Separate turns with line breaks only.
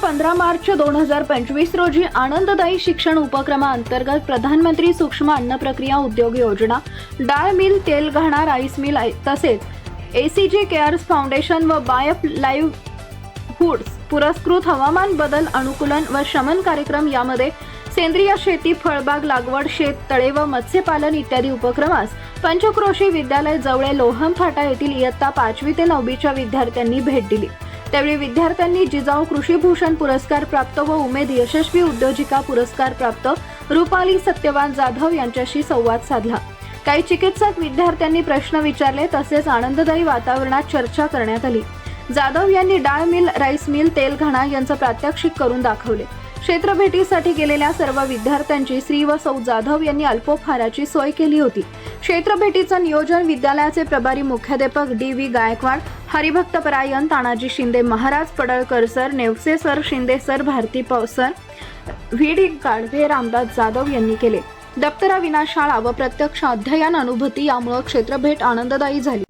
15 मार्च 2025 रोजी आनंददायी शिक्षण उपक्रमाअंतर्गत प्रधानमंत्री सूक्ष्म अन्न प्रक्रिया उद्योग योजना, डाळ मिल, तेलघाणा राईस मिल तसेच एसीजी केअर्स फाउंडेशन व बायफ लाईव्हहुड्स पुरस्कृत हवामान बदल अनुकूलन व शमन कार्यक्रम यामध्ये सेंद्रिय शेती, फळबाग लागवड, शेत तळे व मत्स्यपालन इत्यादी उपक्रमास पंचक्रोशी विद्यालय जवळे लोहम फाटा येथील इयत्ता 5वी ते 9वीच्या विद्यार्थ्यांनी भेट दिली। त्यावेळी विद्यार्थ्यांनी जिजाऊ कृषीभूषण पुरस्कार प्राप्त व उमेद यशस्वी उद्योजिका पुरस्कार प्राप्त रुपाली सत्यवान जाधव यांच्याशी संवाद साधला। काही चिकित्सक विद्यार्थ्यांनी प्रश्न विचारले तसेच आनंददायी वातावरणात चर्चा करण्यात आली। जाधव यांनी डाळ मिल, राईस मिल, तेलघाणा यांचं प्रात्यक्षिक करून दाखवले। क्षेत्र भेटीसाठी गेलेल्या सर्व विद्यार्थ्यांची श्री व सौ जाधव यांनी अल्पोपहाराची सोय केली होती। क्षेत्र भेटीचं नियोजन विद्यालयाचे प्रभारी मुख्याध्यापक डी.व्ही. गायकवाड, हरिभक्त परायण, तानाजी शिंदे महाराज, Padalkar sir, Nevase sir, Shinde sir, Bharati sir, V D. Gadhave, Ramdas Jadhav यांनी केले। दप्तराविना शाळा व प्रत्यक्ष अध्ययन अनुभूती यामुळे क्षेत्रभेट आनंददायी झाली।